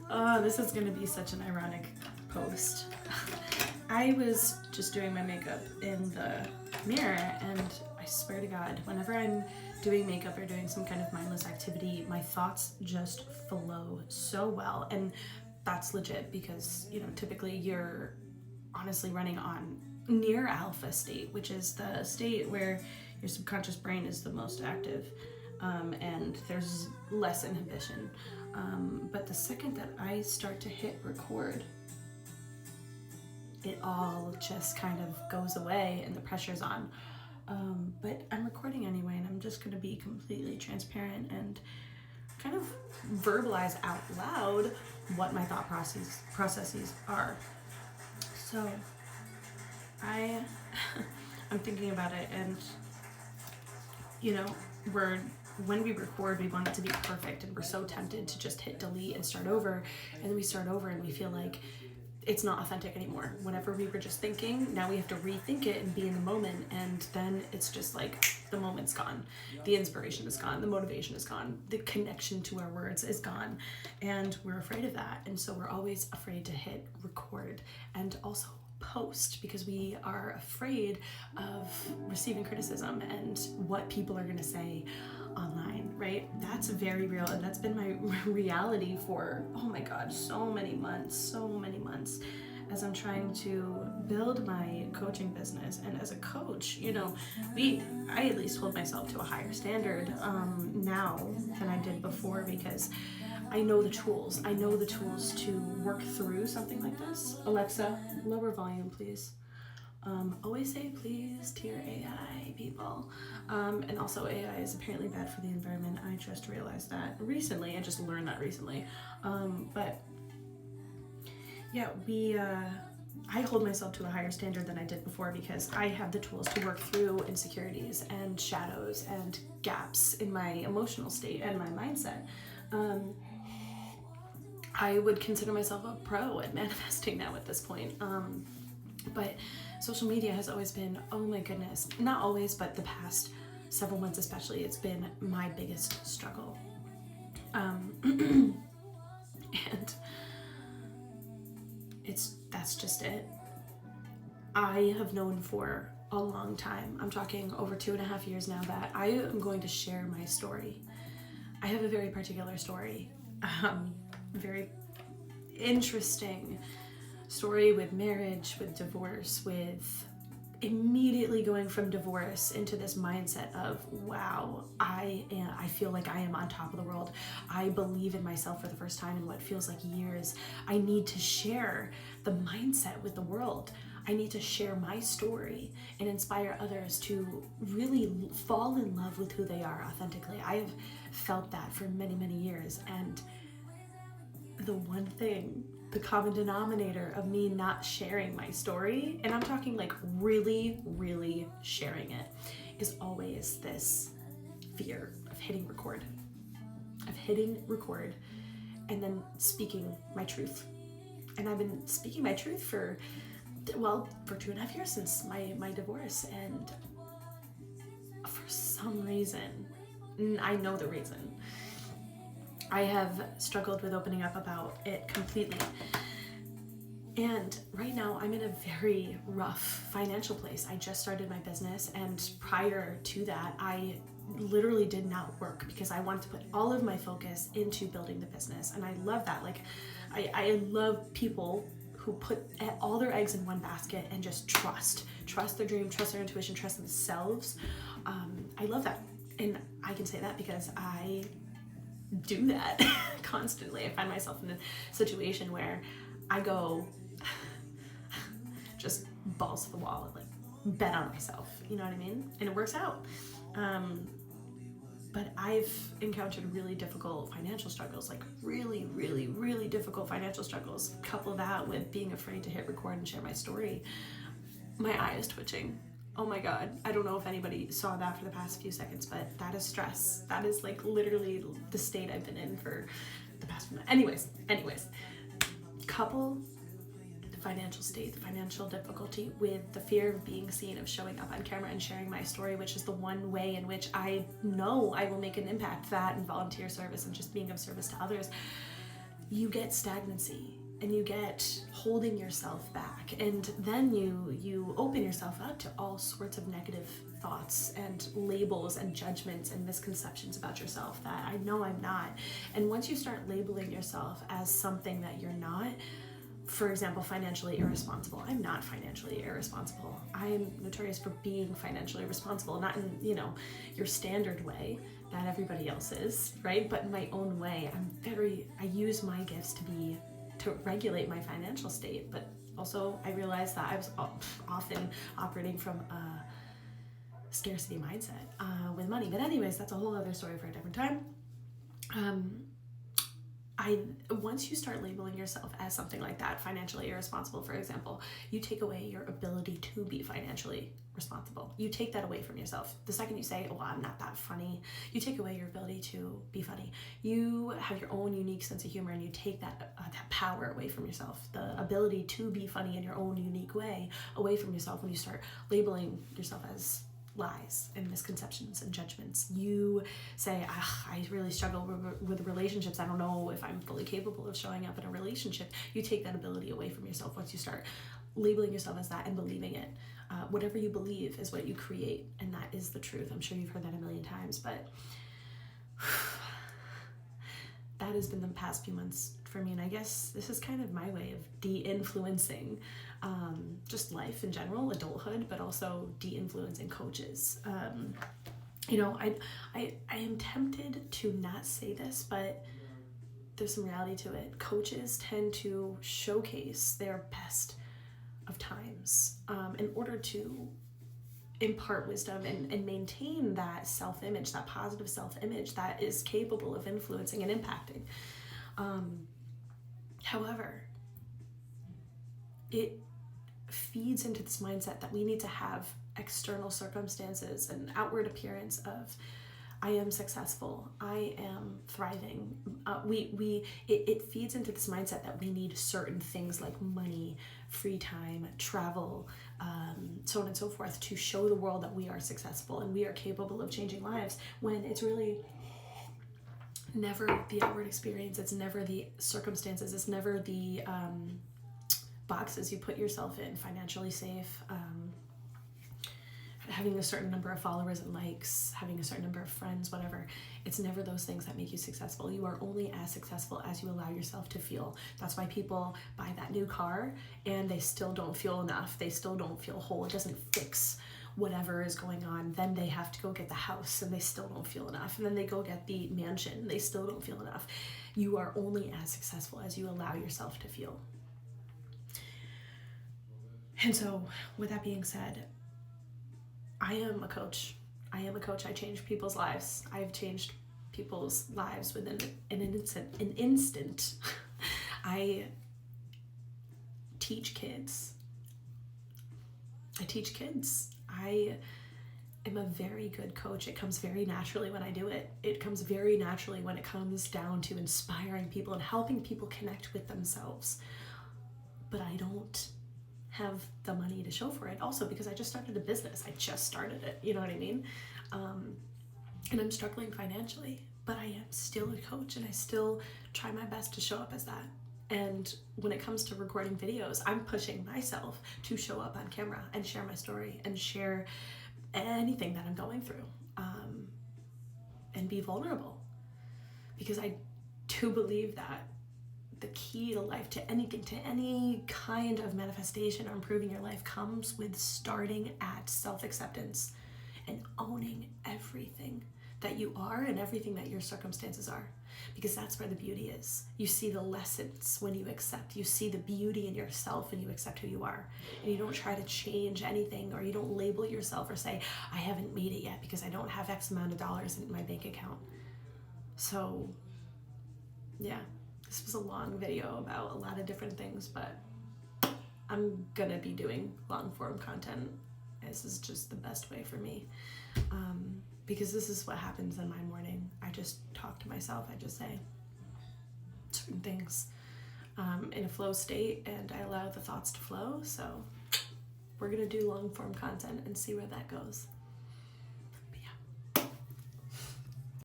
Oh, this is gonna be such an ironic post. I was just doing my makeup in the mirror, and I swear to God, whenever I'm doing makeup or doing some kind of mindless activity, my thoughts just flow so well. And that's legit because, typically you're honestly running on near alpha state, which is the state where your subconscious brain is the most active, and there's less inhibition. But the second that I start to hit record, it all just kind of goes away and the pressure's on. But I'm recording anyway, and I'm just going to be completely transparent and kind of verbalize out loud what my thought processes are. So I'm thinking about it, and when we record, we want it to be perfect, and we're so tempted to just hit delete and start over, and then we start over and we feel like it's not authentic anymore. Whatever we were just thinking, now we have to rethink it and be in the moment, and then it's just like the moment's gone. The inspiration is gone, the motivation is gone, the connection to our words is gone, and we're afraid of that. And so we're always afraid to hit record and also post because we are afraid of receiving criticism and what people are going to say online, right? That's very real, and that's been my reality for, oh my God, so many months as I'm trying to build my coaching business. And as a coach, I at least hold myself to a higher standard now than I did before, because I know the tools. I know the tools to work through something like this. Alexa, lower volume, please. Always say please to your AI, people. And also AI is apparently bad for the environment. I just realized that recently. I just learned that recently. But yeah, I hold myself to a higher standard than I did before because I have the tools to work through insecurities and shadows and gaps in my emotional state and my mindset. I would consider myself a pro at manifesting now at this point. But social media has always been, oh my goodness, not always, but the past several months especially, it's been my biggest struggle. And that's just it. I have known for a long time, I'm talking over 2.5 years now, that I am going to share my story. I have a very particular story, very interesting story with marriage, with divorce, with immediately going from divorce into this mindset of, wow, I feel like I am on top of the world. I believe in myself for the first time in what feels like years. I need to share the mindset with the world. I need to share my story and inspire others to really fall in love with who they are authentically. I have felt that for many, many years, and the one thing, the common denominator of me not sharing my story, and I'm talking like really, really sharing it, is always this fear of hitting record and then speaking my truth. And I've been speaking my truth for 2.5 years since my divorce, and for some reason, I know the reason, I have struggled with opening up about it completely. And right now I'm in a very rough financial place. I just started my business, and prior to that, I literally did not work because I wanted to put all of my focus into building the business. And I love that. Like, I love people who put all their eggs in one basket and just trust their dream, trust their intuition, trust themselves. I love that. And I can say that because I do that constantly. I find myself in a situation where I go just balls to the wall and like bet on myself, you know what I mean? And it works out. But I've encountered really difficult financial struggles, like really, really, really difficult financial struggles. Couple that with being afraid to hit record and share my story. My eye is twitching. Oh my God. I don't know if anybody saw that for the past few seconds, but that is stress. That is like literally the state I've been in for the past few months. Anyways, couple the financial state, the financial difficulty with the fear of being seen, of showing up on camera and sharing my story, which is the one way in which I know I will make an impact, that and volunteer service and just being of service to others. you get stagnancy and you get holding yourself back, and then you open yourself up to all sorts of negative thoughts and labels and judgments and misconceptions about yourself that I know I'm not. And once you start labeling yourself as something that you're not, for example, financially irresponsible. I'm not financially irresponsible. I'm notorious for being financially responsible, not in, your standard way that everybody else is, right? But in my own way. I use my gifts to regulate my financial state, but also I realized that I was often operating from a scarcity mindset with money. But anyways, that's a whole other story for a different time. Once you start labeling yourself as something like that, financially irresponsible, for example, you take away your ability to be financially responsible. You take that away from yourself. The second you say, I'm not that funny, you take away your ability to be funny. You have your own unique sense of humor, and you take that power away from yourself, the ability to be funny in your own unique way away from yourself when you start labeling yourself as lies and misconceptions and judgments. You say, I really struggle with relationships. I don't know if I'm fully capable of showing up in a relationship. You take that ability away from yourself once you start labeling yourself as that and believing it. Whatever you believe is what you create, and that is the truth. I'm sure you've heard that a million times, but that has been the past few months for me, and I guess this is kind of my way of de-influencing just life in general, adulthood, but also de-influencing coaches. I am tempted to not say this, but there's some reality to it. Coaches tend to showcase their best of times in order to impart wisdom and maintain that self-image, that positive self-image that is capable of influencing and impacting. However, it feeds into this mindset that we need to have external circumstances and outward appearance of I am successful, I am thriving. It feeds into this mindset that we need certain things like money, free time, travel, so on and so forth, to show the world that we are successful and we are capable of changing lives, when it's really never the outward experience, it's never the circumstances, it's never the boxes you put yourself in, financially safe, having a certain number of followers and likes, having a certain number of friends, whatever. It's never those things that make you successful. You are only as successful as you allow yourself to feel. That's why people buy that new car and they still don't feel enough. They still don't feel whole. It doesn't fix whatever is going on. Then they have to go get the house and they still don't feel enough. And then they go get the mansion. They still don't feel enough. You are only as successful as you allow yourself to feel. And so, with that being said, I am a coach. I change people's lives. I've changed people's lives within an instant. I teach kids. I am a very good coach. It comes very naturally when I do it. It comes very naturally when it comes down to inspiring people and helping people connect with themselves. But I don't have the money to show for it, also because I just started a business. I just started it, you know what I mean? And I'm struggling financially, but I am still a coach and I still try my best to show up as that. And when it comes to recording videos, I'm pushing myself to show up on camera and share my story and share anything that I'm going through, and be vulnerable, because I do believe that the key to life, to anything, to any kind of manifestation or improving your life, comes with starting at self-acceptance and owning everything that you are and everything that your circumstances are, because that's where the beauty is. You see the lessons when you accept. You see the beauty in yourself when you accept who you are, and you don't try to change anything, or you don't label yourself or say, I haven't made it yet because I don't have X amount of dollars in my bank account. So yeah, this was a long video about a lot of different things, but I'm gonna be doing long form content. This is just the best way for me, because this is what happens in my morning. I just talk to myself. I just say certain things in a flow state, and I allow the thoughts to flow. So we're gonna do long form content and see where that goes.